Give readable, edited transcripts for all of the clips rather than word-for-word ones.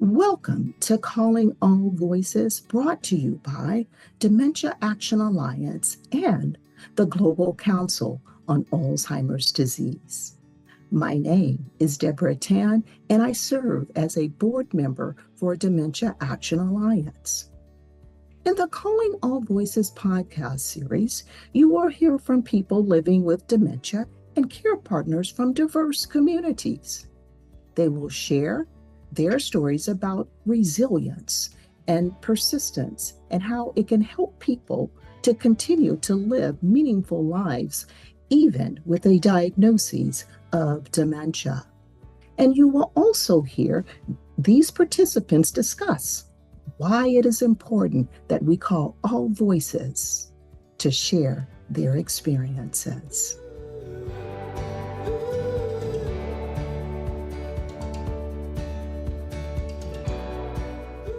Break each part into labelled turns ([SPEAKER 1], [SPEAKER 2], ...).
[SPEAKER 1] Welcome to Calling All Voices, brought to you by Dementia Action Alliance and the Global Council on Alzheimer's Disease. My name is Deborah Tan, and I serve as a board member for Dementia Action Alliance. In the Calling All Voices podcast series, you will hear from people living with dementia and care partners from diverse communities. They will share their stories about resilience and persistence and how it can help people to continue to live meaningful lives, even with a diagnosis of dementia. And you will also hear these participants discuss why it is important that we call all voices to share their experiences.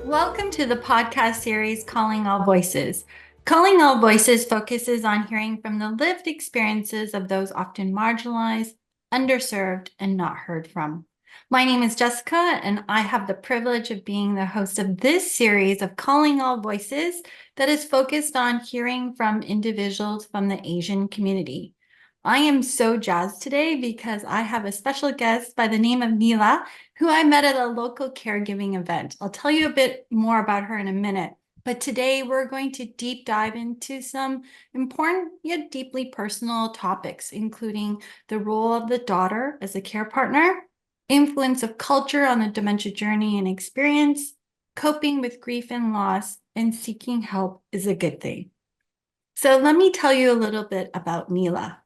[SPEAKER 2] Welcome to the podcast series, Calling All Voices. Calling All Voices focuses on hearing from the lived experiences of those often marginalized, underserved, and not heard from. My name is Jessica, and I have the privilege of being the host of this series of Calling All Voices that is focused on hearing from individuals from the Asian community. I am so jazzed today because I have a special guest by the name of Neela, who I met at a local caregiving event. I'll tell you a bit more about her in a minute. But today we're going to deep dive into some important yet deeply personal topics, including the role of the daughter as a care partner, influence of culture on the dementia journey and experience, coping with grief and loss, and seeking help is a good thing. So let me tell you a little bit about Neela.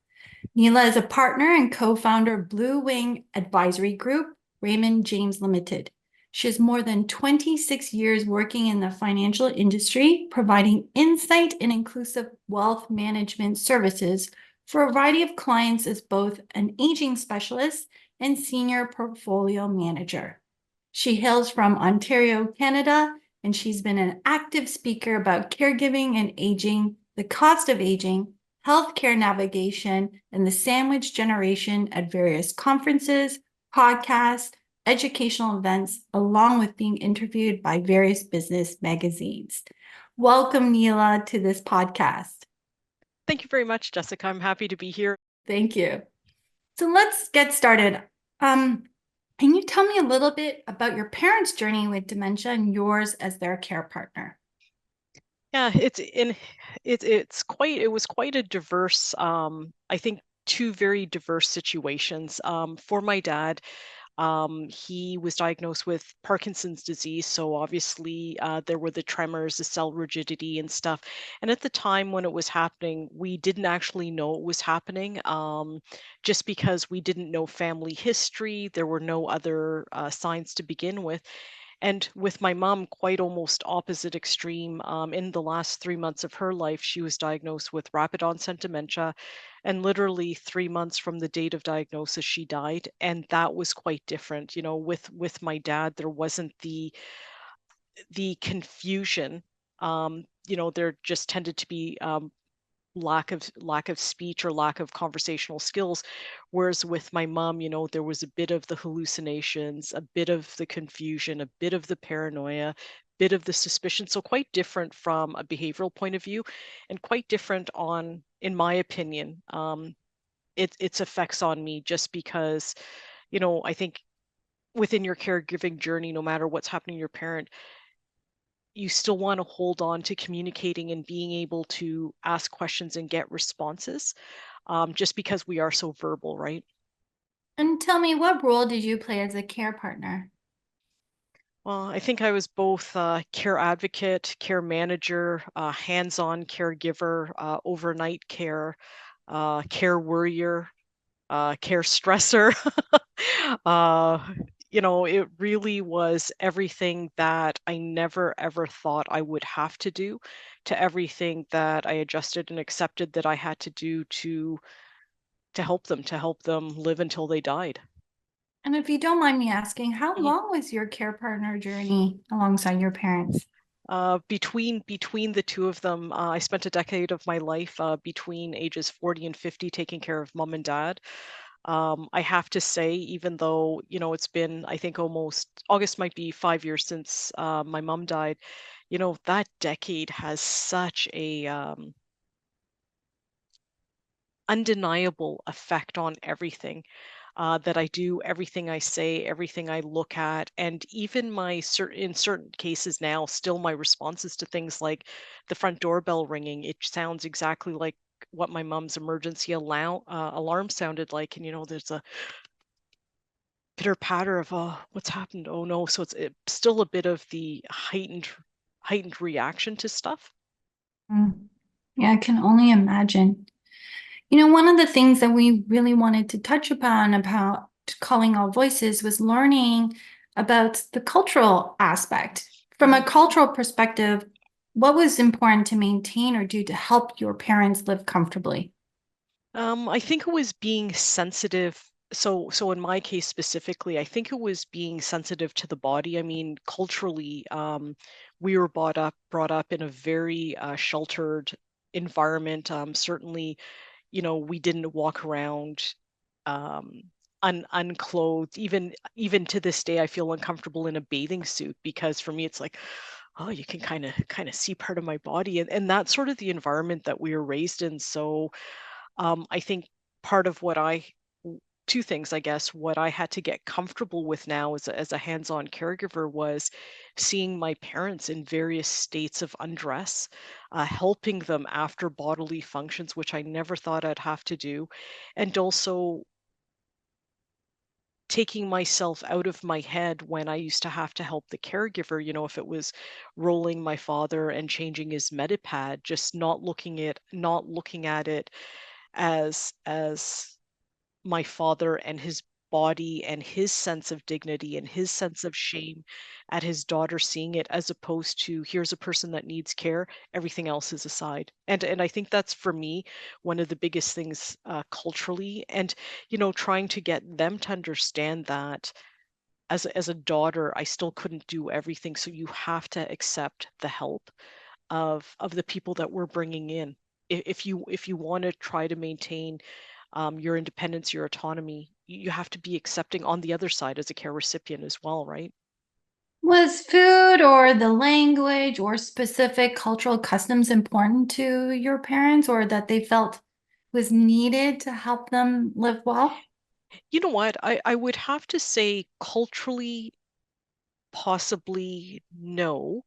[SPEAKER 2] Neela is a partner and co-founder of Blue Wing Advisory Group, Raymond James Limited. She has more than 26 years working in the financial industry, providing insight and inclusive wealth management services for a variety of clients as both an aging specialist and senior portfolio manager. She hails from Ontario, Canada, and she's been an active speaker about caregiving and aging, the cost of aging, healthcare navigation, and the sandwich generation at various conferences, podcasts, educational events, along with being interviewed by various business magazines. Welcome, Neela, to this podcast.
[SPEAKER 3] Thank you very much, Jessica. I'm happy to be here.
[SPEAKER 2] Thank you. So let's get started. Can you tell me a little bit about your parents' journey with dementia and yours as their care partner?
[SPEAKER 3] Yeah, it was quite a diverse, I think two very diverse situations. For my dad, he was diagnosed with Parkinson's disease, so obviously there were the tremors, the cell rigidity, and stuff. And at the time when it was happening, we didn't actually know it was happening, just because we didn't know family history. There were no other signs to begin with. And with my mom, quite almost opposite extreme. In the last 3 months of her life, she was diagnosed with rapid onset dementia, and literally 3 months from the date of diagnosis, she died. And that was quite different. You know, with my dad, there wasn't the confusion. There just tended to be lack of speech or lack of conversational skills, whereas with my mom, there was a bit of the hallucinations, a bit of the confusion, a bit of the paranoia, bit of the suspicion. So quite different from a behavioral point of view, and quite different on, in my opinion, its effects on me, just because, I think within your caregiving journey, no matter what's happening to your parent, you still want to hold on to communicating and being able to ask questions and get responses, just because we are so verbal, right?
[SPEAKER 2] And tell me, what role did you play as a care partner?
[SPEAKER 3] Well, I think I was both care advocate, care manager, hands-on caregiver, overnight care, care worrier, care stressor. It really was everything that I never ever thought I would have to do, to everything that I adjusted and accepted that I had to do to help them live until they died.
[SPEAKER 2] And if you don't mind me asking, how
[SPEAKER 3] Mhm.
[SPEAKER 2] long was your care partner journey alongside your parents?
[SPEAKER 3] Between the two of them, I spent a decade of my life between ages 40 and 50 taking care of mom and dad. I have to say, even though, it's been, I think almost August might be 5 years since my mom died, that decade has such a undeniable effect on everything that I do, everything I say, everything I look at, and even in certain cases now, still my responses to things like the front doorbell ringing. It sounds exactly like what my mom's emergency alarm sounded like, and there's a pitter patter of, oh, what's happened, oh no. So it's still a bit of the heightened reaction to stuff.
[SPEAKER 2] Mm. Yeah, I can only imagine. One of the things that we really wanted to touch upon about calling all voices was learning about the cultural aspect. From a
[SPEAKER 3] Mhm.
[SPEAKER 2] cultural perspective, what was important to maintain or do to help your parents live comfortably?
[SPEAKER 3] I think it was being sensitive. So in my case specifically, I think it was being sensitive to the body. I mean, culturally, we were brought up in a very sheltered environment. Certainly, we didn't walk around um, unclothed. Even to this day, I feel uncomfortable in a bathing suit because for me, it's like, oh, you can kind of see part of my body, and that's sort of the environment that we were raised in. So I think part of two things, I guess, what I had to get comfortable with now as a hands-on caregiver was seeing my parents in various states of undress, helping them after bodily functions, which I never thought I'd have to do, and also taking myself out of my head when I used to have to help the caregiver, if it was rolling my father and changing his medipad, just not looking at it as my father and his body and his sense of dignity and his sense of shame at his daughter seeing it, as opposed to here's a person that needs care, everything else is aside. And I think that's for me one of the biggest things culturally, and trying to get them to understand that as a daughter I still couldn't do everything, so you have to accept the help of the people that we're bringing in. If you want to try to maintain your independence, your autonomy, you have to be accepting on the other side as a care recipient as well, right?
[SPEAKER 2] Was food or the language or specific cultural customs important to your parents or that they felt was needed to help them live well?
[SPEAKER 3] You know what? I would have to say culturally, possibly no,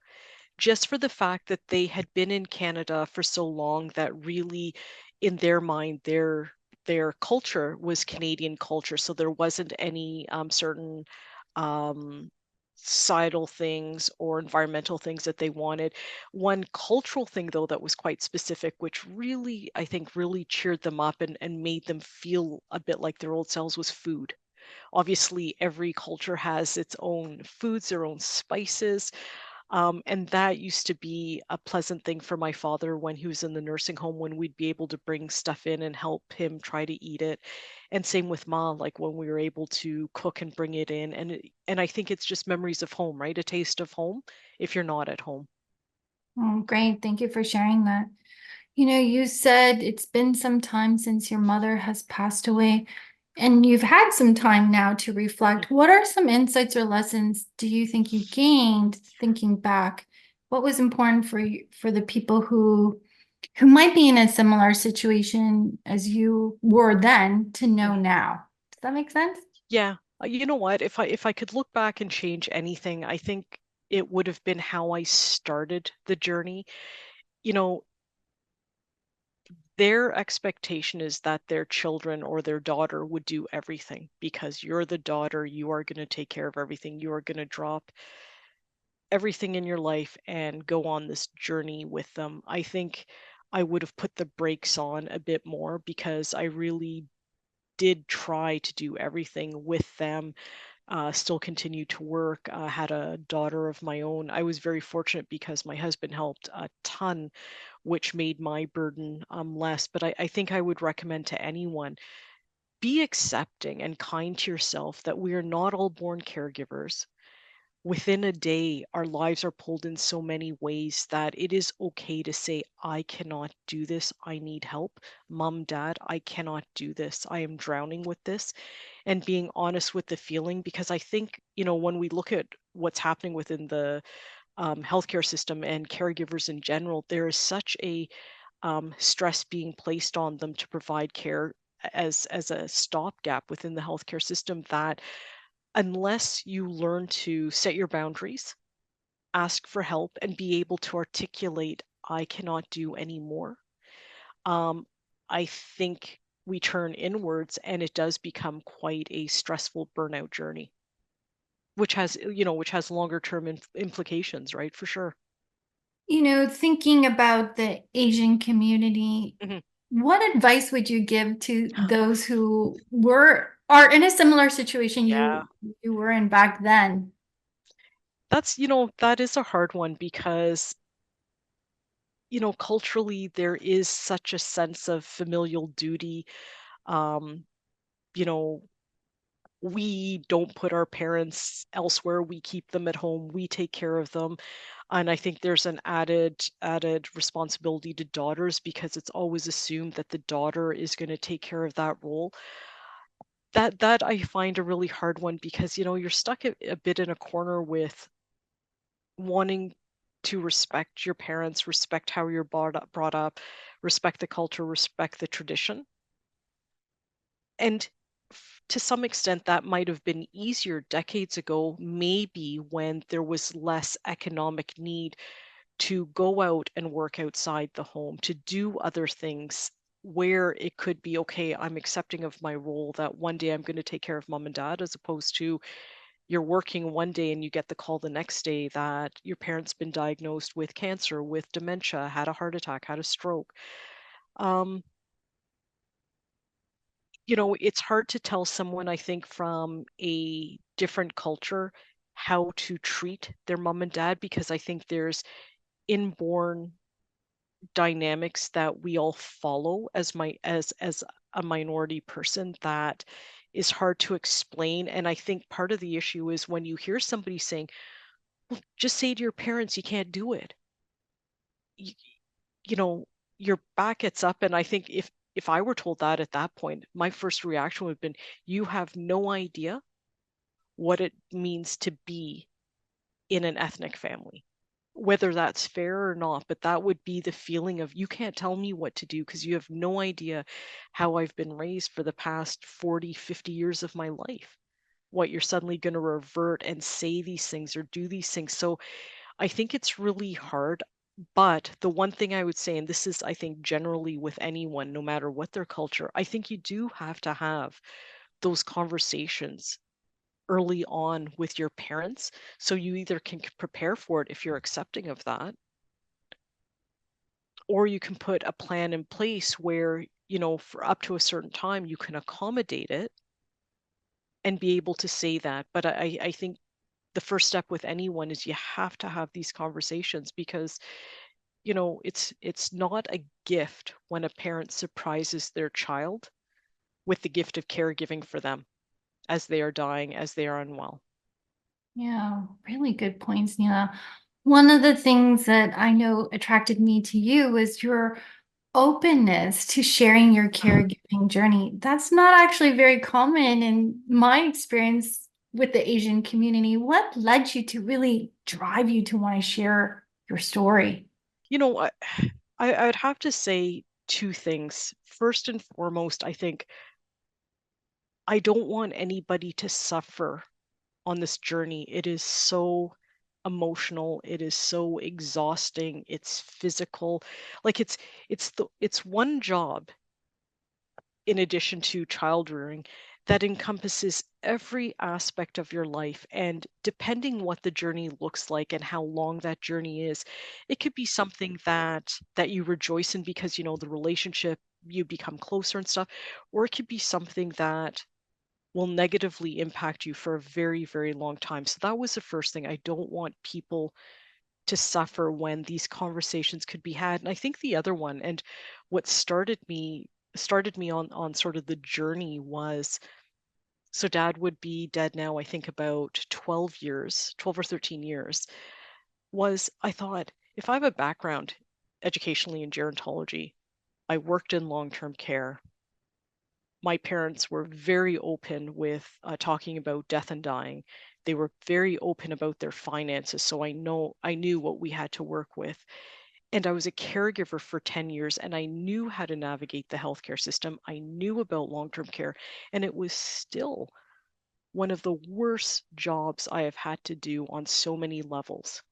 [SPEAKER 3] just for the fact that they had been in Canada for so long that really, in their mind, their culture was Canadian culture. So there wasn't any certain um, societal things or environmental things that they wanted. One cultural thing, though, that was quite specific, which really, I think, really cheered them up and made them feel a bit like their old selves, was food. Obviously, every culture has its own foods, their own spices, and that used to be a pleasant thing for my father when he was in the nursing home, when we'd be able to bring stuff in and help him try to eat it. And same with Ma, like when we were able to cook and bring it in. And I think it's just memories of home, right? A taste of home if you're not at home.
[SPEAKER 2] Oh, great. Thank you for sharing that. You said it's been some time since your mother has passed away, and you've had some time now to reflect. What are some insights or lessons do you think you gained thinking back? What was important for you, for the people who might be in a similar situation as you were then to know
[SPEAKER 3] Mhm.
[SPEAKER 2] now? Does that make sense?
[SPEAKER 3] Yeah. You know what? If I could look back and change anything, I think it would have been how I started the journey. You know, their expectation is that their children or their daughter would do everything because you're the daughter, you are going to take care of everything, you are going to drop everything in your life and go on this journey with them. I think I would have put the brakes on a bit more because I really did try to do everything with them, still continue to work, had a daughter of my own. I was very fortunate because my husband helped a ton, which made my burden less. But I think I would recommend to anyone, be accepting and kind to yourself that we are not all born caregivers. within a day, our lives are pulled in so many ways that it is okay to say, I cannot do this. I need help. Mom, dad, I cannot do this. I am drowning with this. And being honest with the feeling, because I think, when we look at what's happening within the healthcare system and caregivers in general, there is such a stress being placed on them to provide care as a stopgap within the healthcare system, that unless you learn to set your boundaries, ask for help, and be able to articulate, I cannot do anymore, um, I think we turn inwards and it does become quite a stressful burnout journey, which has longer term implications, right? For sure.
[SPEAKER 2] Thinking about the Asian community,
[SPEAKER 3] Mhm.
[SPEAKER 2] what advice would you give to those who are in a similar situation
[SPEAKER 3] Yeah.
[SPEAKER 2] you were in back then?
[SPEAKER 3] That is a hard one because, culturally, there is such a sense of familial duty. Um, you know, we don't put our parents elsewhere. We keep them at home. We take care of them. And I think there's an added responsibility to daughters because it's always assumed that the daughter is going to take care of that role. That I find a really hard one because, you're stuck a bit in a corner with wanting to respect your parents, respect how you're brought up, respect the culture, respect the tradition. And to some extent, that might have been easier decades ago, maybe when there was less economic need to go out and work outside the home, to do other things where it could be okay, I'm accepting of my role that one day I'm going to take care of mom and dad, as opposed to you're working one day and you get the call the next day that your parent's been diagnosed with cancer, with dementia, had a heart attack, had a stroke. Um, it's hard to tell someone, I think, from a different culture how to treat their mom and dad, because I think there's inborn dynamics that we all follow as a minority person that is hard to explain. And I think part of the issue is when you hear somebody saying, well, just say to your parents you can't do it. You, you know, your back gets up. And I think if I were told that at that point, my first reaction would have been, you have no idea what it means to be in an ethnic family. Whether that's fair or not, but that would be the feeling of, you can't tell me what to do because you have no idea how I've been raised for the past 40, 50 years of my life. What you're suddenly going to revert and say these things or do these things. So I think it's really hard. But the one thing I would say, and this is, I think, generally with anyone, no matter what their culture, I think you do have to have those conversations early on with your parents, so you either can prepare for it if you're accepting of that, or you can put a plan in place where, for up to a certain time, you can accommodate it and be able to say that. But I think the first step with anyone is you have to have these conversations, because it's not a gift when a parent surprises their child with the gift of caregiving for them as they are dying, as they are unwell.
[SPEAKER 2] Yeah, really good points, Neela. One of the things that I know attracted me to you was your openness to sharing your caregiving journey. That's not actually very common in my experience with the Asian community. What led you to really drive you to want to share your story?
[SPEAKER 3] you know I, I'd have to say two things. First and foremost, I think I don't want anybody to suffer on this journey. It is so emotional, it is so exhausting, it's physical. Like it's one job in addition to child rearing that encompasses every aspect of your life. And depending what the journey looks like and how long that journey is, it could be something that you rejoice in because the relationship, you become closer and stuff, or it could be something that will negatively impact you for a very, very long time. So that was the first thing. I don't want people to suffer when these conversations could be had. And I think the other one, and what started me on sort of the journey, was So dad would be dead now, I think about 12 years, 12 or 13 years. I thought, if I have a background educationally in gerontology, I worked in long-term care. My parents were very open with talking about death and dying. They were very open about their finances, so I knew what we had to work with. And I was a caregiver for 10 years, and I knew how to navigate the healthcare system. I knew about long-term care, and it was still one of the worst jobs I have had to do on so many levels.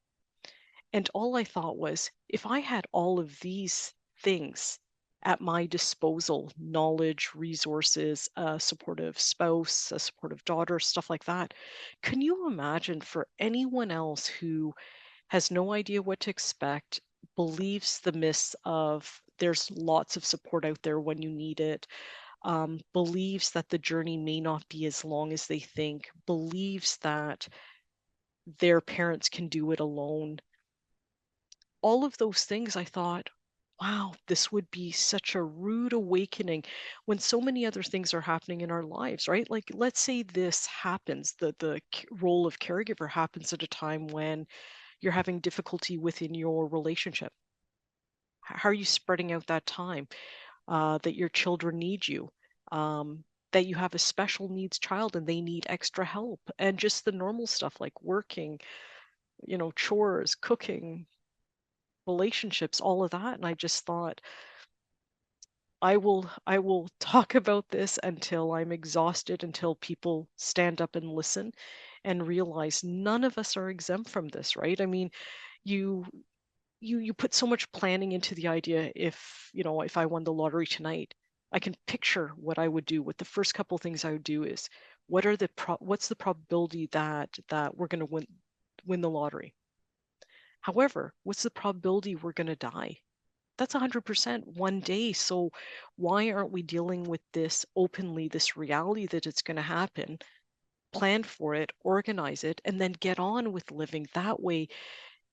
[SPEAKER 3] And all I thought was, if I had all of these things at my disposal, knowledge, resources, a supportive spouse, a supportive daughter, stuff like that, can you imagine for anyone else who has no idea what to expect, believes the myths of there's lots of support out there when you need it, believes that the journey may not be as long as they think, believes that their parents can do it alone. All of those things, I thought, wow, this would be such a rude awakening when so many other things are happening in our lives, right? Like, let's say this happens, the role of caregiver happens at a time when you're having difficulty within your relationship. How are you spreading out that time? That your children need you, that you have a special needs child and they need extra help, and just the normal stuff like working, chores, cooking, relationships, all of that. And I just thought, I will talk about this until I'm exhausted, until people stand up and listen and realize none of us are exempt from this, right? I mean, you you put so much planning into the idea. If I won the lottery tonight, I can picture what I would do. What the first couple things I would do is, what's the probability that we're going to win the lottery? However, what's the probability we're going to die? That's 100% one day. So why aren't we dealing with this openly, this reality that it's going to happen, plan for it, organize it, and then get on with living that way?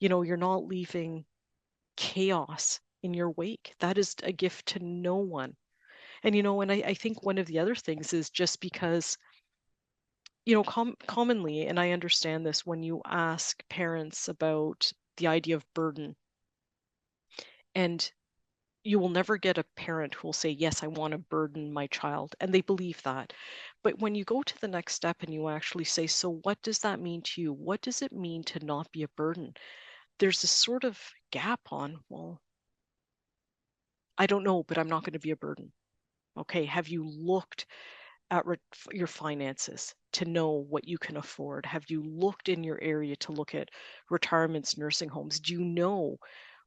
[SPEAKER 3] You're not leaving chaos in your wake. That is a gift to no one. And I think one of the other things is just because, commonly, and I understand this, when you ask parents about the idea of burden, and you will never get a parent who will say, yes, I want to burden my child, and they believe that. But when you go to the next step and you actually say, so what does that mean to you? What does it mean to not be a burden? There's this sort of gap on, well, I don't know, but I'm not going to be a burden. Okay, have you looked at your finances to know what you can afford? Have you looked in your area to look at retirements, nursing homes? Do you know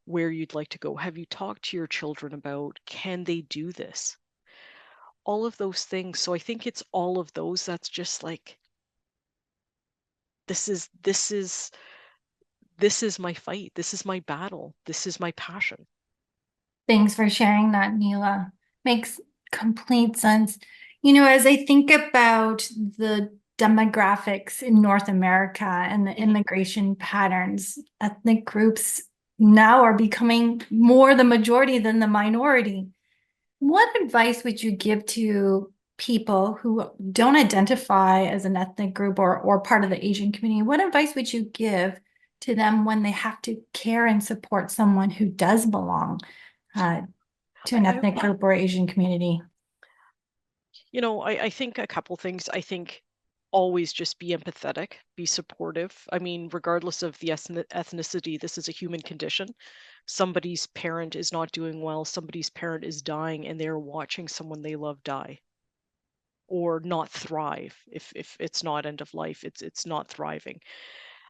[SPEAKER 3] where you'd like to go? Have you talked to your children about, can they do this? All of those things. So I think it's all of those that's just like, this is my fight. This is my battle. This is my passion.
[SPEAKER 2] Thanks for sharing that, Neela. Makes complete sense. As I think about the demographics in North America and the immigration patterns, ethnic groups now are becoming more the majority than the minority. What advice would you give to people who don't identify as an ethnic group or part of the Asian community? What advice would you give to them when they have to care and support someone who does belong to an ethnic group or Asian community?
[SPEAKER 3] I think a couple things. I think always just be empathetic, be supportive. I mean, regardless of the ethnicity, this is a human condition. Somebody's parent is not doing well, somebody's parent is dying, and they're watching someone they love die or not thrive. If it's not end of life, it's not thriving.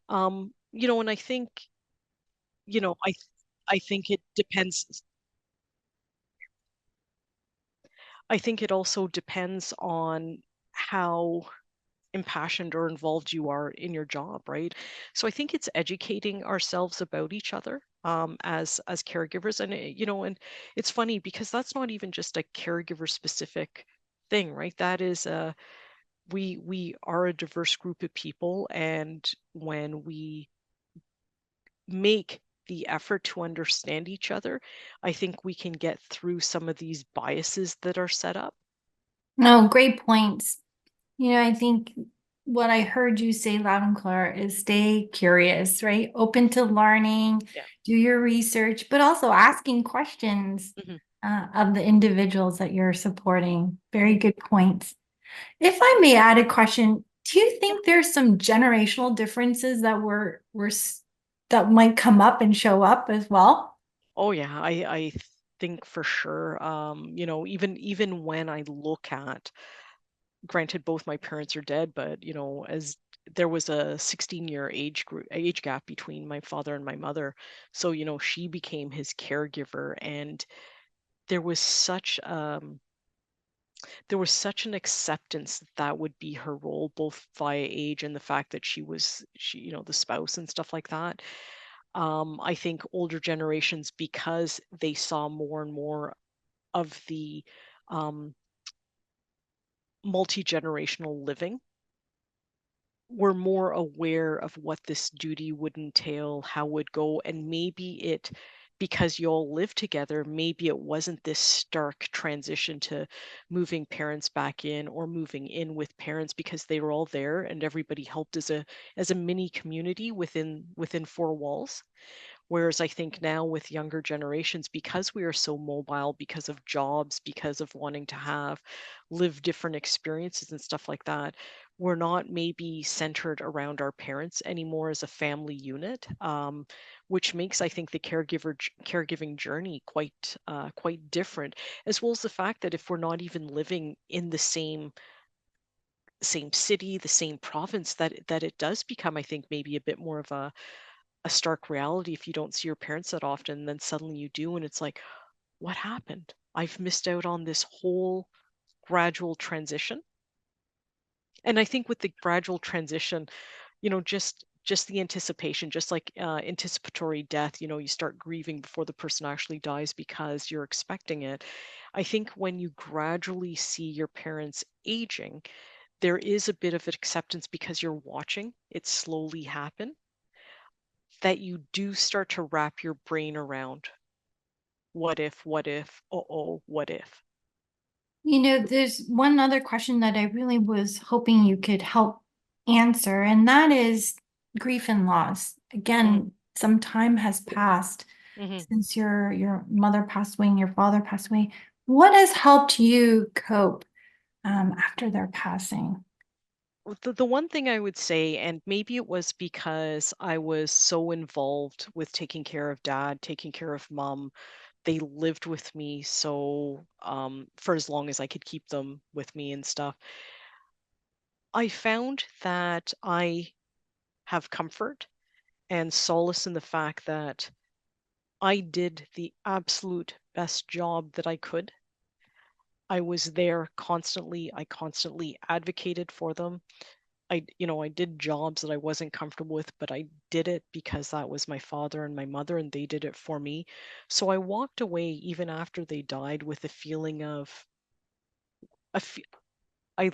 [SPEAKER 3] And I think, I think it depends. I think it also depends on how impassioned or involved you are in your job, right? So I think it's educating ourselves about each other, as caregivers. And and it's funny because that's not even just a caregiver specific thing, right? That is we are a diverse group of people, and when we make the effort to understand each other, I think we can get through some of these biases that are set up.
[SPEAKER 2] No, great points. I think what I heard you say loud and clear is stay curious, right? Open to learning,
[SPEAKER 3] Yeah.
[SPEAKER 2] do your research, but also asking questions
[SPEAKER 3] Hmm.
[SPEAKER 2] of the individuals that you're supporting. Very good points. If I may add a question, do you
[SPEAKER 3] Yeah.
[SPEAKER 2] think there's some generational differences that that might come up and show up as well?
[SPEAKER 3] Oh yeah, I think for sure. Even when I look at, granted, both my parents are dead, but as there was a 16-year age gap between my father and my mother, so she became his caregiver, and there was such um there was such an acceptance that that would be her role, both via age and the fact that she the spouse and stuff like that. I think older generations, because they saw more and more of the um, multi-generational living, were more aware of what this duty would entail, how it would go, and maybe because you all live together, maybe it wasn't this stark transition to moving parents back in or moving in with parents, because they were all there and everybody helped as a mini community within four walls. Whereas I think now with younger generations, because we are so mobile, because of jobs, because of wanting to live different experiences and stuff like that, we're not maybe centered around our parents anymore as a family unit, which makes, I think, the caregiving journey quite different, as well as the fact that if we're not even living in the same city, the same province, that it does become, I think, maybe a bit more of a stark reality if you don't see your parents that often, then suddenly you do, and it's like, what happened? I've missed out on this whole gradual transition. And I think with the gradual transition, just the anticipation, just like anticipatory death, you start grieving before the person actually dies because you're expecting it. I think when you gradually see your parents aging, there is a bit of acceptance because you're watching it slowly happen, that you do start to wrap your brain around what if, what if.
[SPEAKER 2] There's one other question that I really was hoping you could help answer, and that is grief and loss.
[SPEAKER 3] Hmm.
[SPEAKER 2] Again, some time has passed
[SPEAKER 3] Hmm.
[SPEAKER 2] since your mother passed away and your father passed away. What has helped you cope after their passing?
[SPEAKER 3] The one thing I would say, and maybe it was because I was so involved with taking care of dad, taking care of mom, they lived with me so for as long as I could keep them with me and stuff. I found that I have comfort and solace in the fact that I did the absolute best job that I could. I was there constantly. I constantly advocated for them. I did jobs that I wasn't comfortable with, but I did it because that was my father and my mother, and they did it for me. So I walked away even after they died with a feeling of, a f- I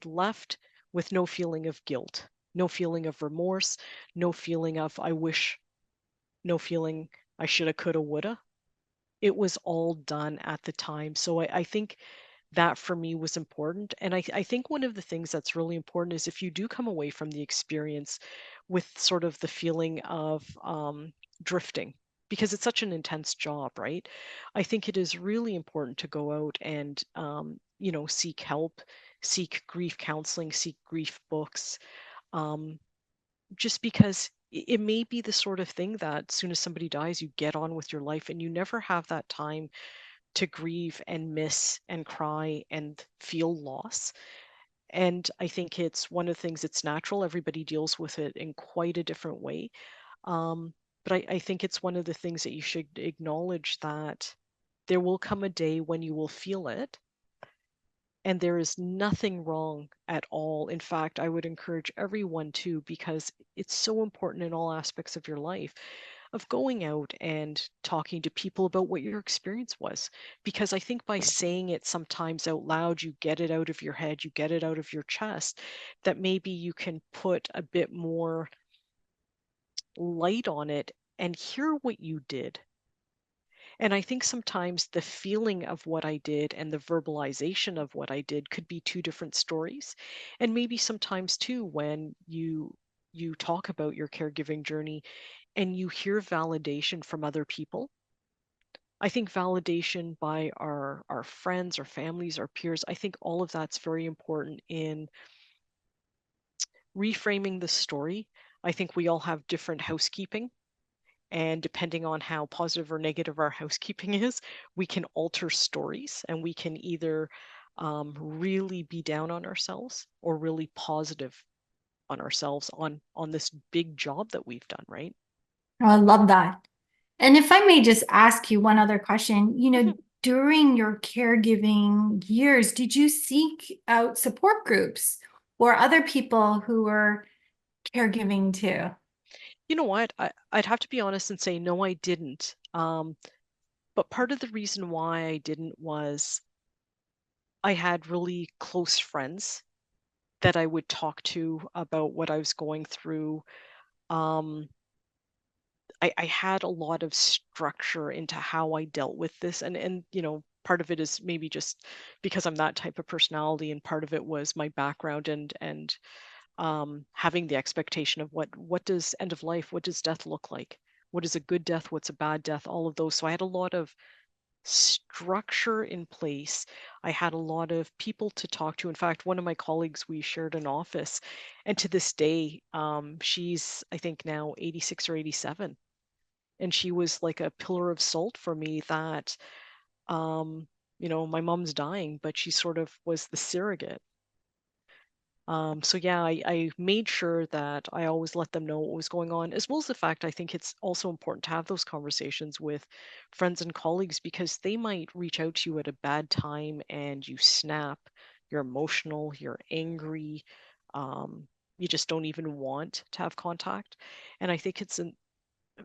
[SPEAKER 3] left with no feeling of guilt, no feeling of remorse, no feeling of I wish, no feeling I shoulda, coulda, woulda. It was all done at the time. So I think that for me was important. And I think one of the things that's really important is if you do come away from the experience with sort of the feeling of drifting, because it's such an intense job, right? I think it is really important to go out and, seek help, seek grief counseling, seek grief books, um, just because it may be the sort of thing that as soon as somebody dies, you get on with your life and you never have that time to grieve and miss and cry and feel loss. And I think it's one of the things that's natural. Everybody deals with it in quite a different way. Um, but I think it's one of the things that you should acknowledge, that there will come a day when you will feel it. And there is nothing wrong at all. In fact, I would encourage everyone to, because it's so important in all aspects of your life, of going out and talking to people about what your experience was. Because I think by saying it sometimes out loud, you get it out of your head, you get it out of your chest, that maybe you can put a bit more light on it and hear what you did. And I think sometimes the feeling of what I did and the verbalization of what I did could be two different stories. And maybe sometimes too, when you talk about your caregiving journey and you hear validation from other people, I think validation by our friends, our families, our peers, I think all of that's very important in reframing the story. I think we all have different housekeeping, and depending on how positive or negative our housekeeping is, we can alter stories, and we can either really be down on ourselves or really positive on ourselves on this big job that we've done, right?
[SPEAKER 2] Oh, I love that. And if I may just ask you one other question,
[SPEAKER 3] Mhm.
[SPEAKER 2] during your caregiving years, did you seek out support groups or other people who were caregiving too?
[SPEAKER 3] You know what? I'd have to be honest and say no, I didn't. But part of the reason why I didn't was I had really close friends that I would talk to about what I was going through. Um, I had a lot of structure into how I dealt with this, and part of it is maybe just because I'm that type of personality, and part of it was my background and having the expectation of what does end of life, what does death look like, what is a good death, what's a bad death, all of those. So I had a lot of structure in place. I had a lot of people to talk to. In fact, one of my colleagues, we shared an office, and to this day, she's I think now 86 or 87, and she was like a pillar of salt for me that um my mom's dying, but she sort of was the surrogate. So yeah, I made sure that I always let them know what was going on, as well as the fact I think it's also important to have those conversations with friends and colleagues, because they might reach out to you at a bad time and you snap, you're emotional, you're angry, um, you just don't even want to have contact. And I think it's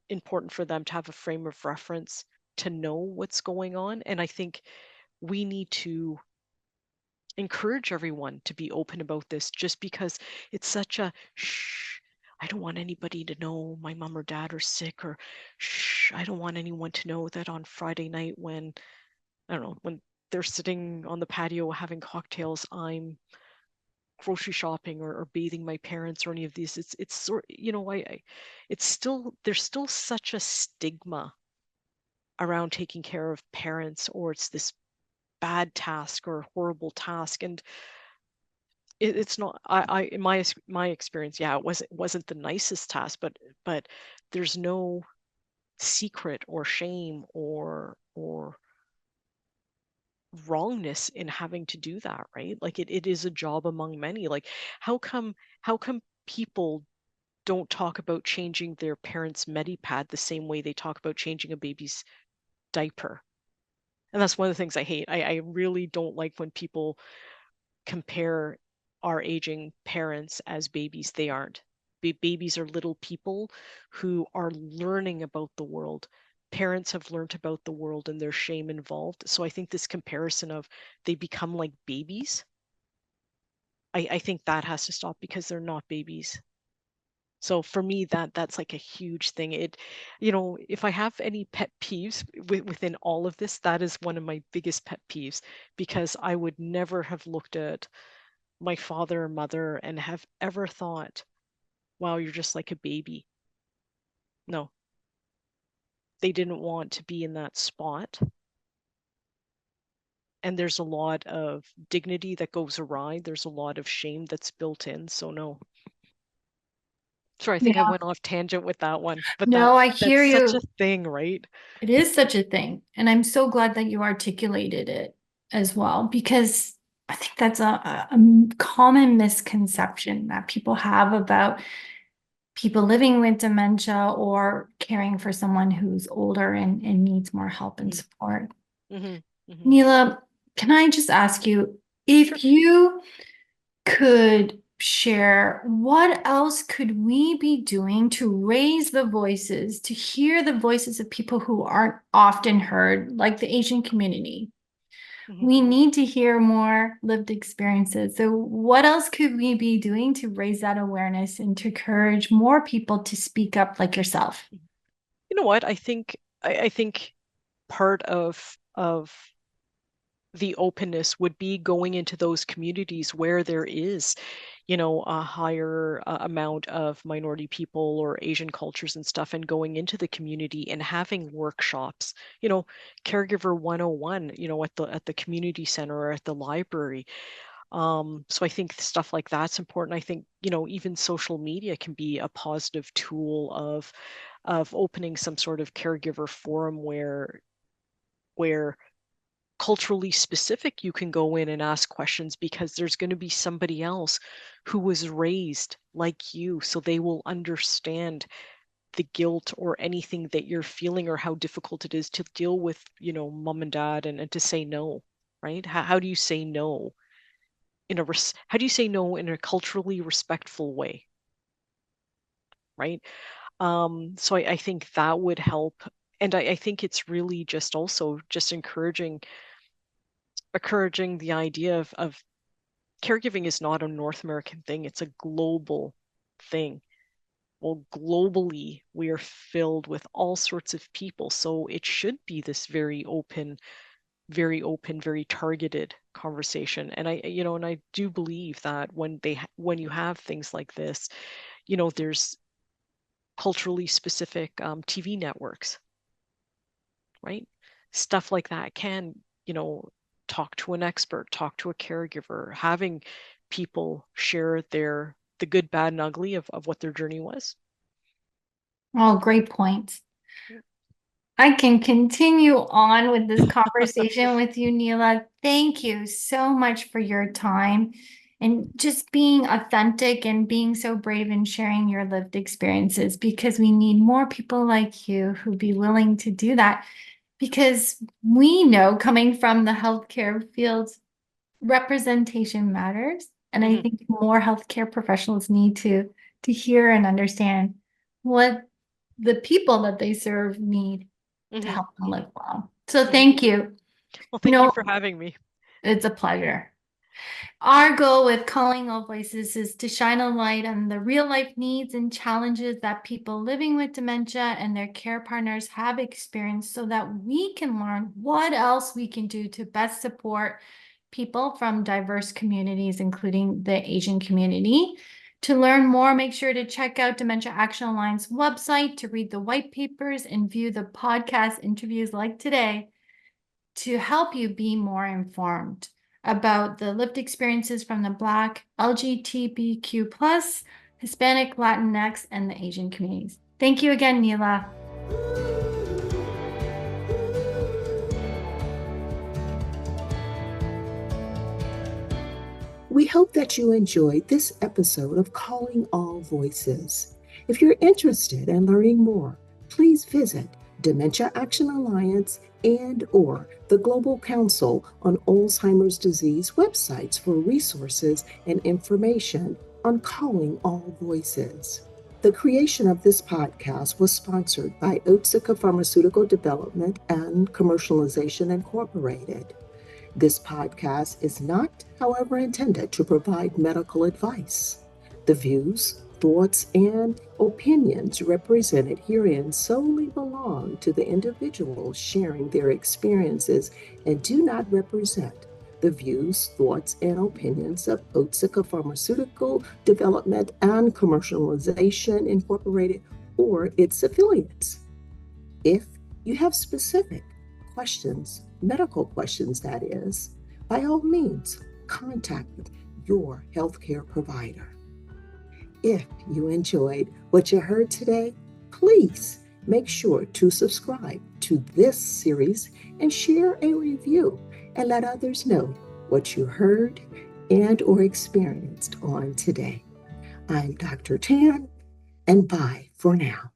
[SPEAKER 3] important for them to have a frame of reference to know what's going on. And I think we need to encourage everyone to be open about this, just because it's such a shh. I don't want anybody to know my mom or dad are sick, or shh, I don't want anyone to know that on Friday night when, I don't know, when they're sitting on the patio having cocktails, I'm grocery shopping or bathing my parents or any of these. It's sort, it's still, there's still such a stigma around taking care of parents, or it's this bad task or horrible task. And it's not, I in my experience, yeah, it wasn't the nicest task, but there's no secret or shame or wrongness in having to do that, right? Like it is a job among many. Like how come people don't talk about changing their parents' medipad the same way they talk about changing a baby's diaper? And that's one of the things I hate. I really don't like when people compare our aging parents as babies. They aren't. Babies are little people who are learning about the world. Parents have learned about the world and there's shame involved. So I think this comparison of they become like babies, I think that has to stop, because they're not babies. So for me, that's like a huge thing. If I have any pet peeves within all of this, that is one of my biggest pet peeves, because I would never have looked at my father or mother and have ever thought, wow, you're just like a baby. No, they didn't want to be in that spot. And there's a lot of dignity that goes awry. There's a lot of shame that's built in. So no. Sure, I think I
[SPEAKER 2] Yeah.
[SPEAKER 3] went off tangent with that one, but
[SPEAKER 2] No, I
[SPEAKER 3] that's
[SPEAKER 2] hear
[SPEAKER 3] such a
[SPEAKER 2] you.
[SPEAKER 3] thing, right?
[SPEAKER 2] It is such a thing. And I'm so glad that you articulated it as well, because I think that's a common misconception that people have about people living with dementia or caring for someone who's older and needs more help and
[SPEAKER 3] Mm-hmm.
[SPEAKER 2] support.
[SPEAKER 3] Mm-hmm. Mm-hmm.
[SPEAKER 2] Neela, can I just ask you
[SPEAKER 3] Sure.
[SPEAKER 2] if you could share what else could we be doing to raise the voices, to hear the voices of people who aren't often heard, like the Asian community?
[SPEAKER 3] Mm-hmm.
[SPEAKER 2] We need to hear more lived experiences. So, what else could we be doing to raise that awareness and to encourage more people to speak up like yourself?
[SPEAKER 3] You know what? I think part of the openness would be going into those communities where there is, a higher amount of minority people or Asian cultures and stuff, and going into the community and having workshops, caregiver 101, at the community center or at the library. So I think stuff like that's important. I think, even social media can be a positive tool of opening some sort of caregiver forum where culturally specific you can go in and ask questions, because there's going to be somebody else who was raised like you, so they will understand the guilt or anything that you're feeling, or how difficult it is to deal with, mom and dad, and to say no, right? How do you say no how do you say no in a culturally respectful way, right? So I think that would help. And I think it's really just also just encouraging the idea of caregiving is not a North American thing, it's a global thing. Well, globally, we are filled with all sorts of people. So it should be this very open, very targeted conversation. And I do believe that when you have things like this, there's culturally specific TV networks, right? Stuff like that can, talk to an expert, talk to a caregiver, having people share the good, bad, and ugly of what their journey was.
[SPEAKER 2] Oh, great point.
[SPEAKER 3] Yeah.
[SPEAKER 2] I can continue on with this conversation with you, Neela. Thank you so much for your time and just being authentic and being so brave and sharing your lived experiences, because we need more people like you who be willing to do that. Because we know, coming from the healthcare field, representation matters. And I
[SPEAKER 3] Mhm.
[SPEAKER 2] think more healthcare professionals need to hear and understand what the people that they serve need to
[SPEAKER 3] Mhm.
[SPEAKER 2] help them live well. So
[SPEAKER 3] Mhm.
[SPEAKER 2] thank you.
[SPEAKER 3] Well,
[SPEAKER 2] You
[SPEAKER 3] thank you
[SPEAKER 2] know,
[SPEAKER 3] for having me.
[SPEAKER 2] it's a pleasure. Our goal with Calling All Voices is to shine a light on the real life needs and challenges that people living with dementia and their care partners have experienced, so that we can learn what else we can do to best support people from diverse communities, including the Asian community. To learn more, make sure to check out Dementia Action Alliance website to read the white papers and view the podcast interviews like today, to help you be more informed about the lived experiences from the Black, LGBTQ+, Hispanic, Latinx, and the Asian communities. Thank you again, Neela.
[SPEAKER 1] We hope that you enjoyed this episode of Calling All Voices. If you're interested in learning more, please visit Dementia Action Alliance and or the Global Council on Alzheimer's Disease websites for resources and information on Calling All Voices. The creation of this podcast was sponsored by Otsuka Pharmaceutical Development and Commercialization Incorporated. This podcast is not, however, intended to provide medical advice. The views, thoughts, and opinions represented herein solely belong to the individuals sharing their experiences and do not represent the views, thoughts, and opinions of Otsuka Pharmaceutical Development and Commercialization Incorporated or its affiliates. If you have specific questions, medical questions that is, by all means, contact your healthcare provider. If you enjoyed what you heard today, please make sure to subscribe to this series and share a review and let others know what you heard and or experienced on today. I'm Dr. Tan, and bye for now.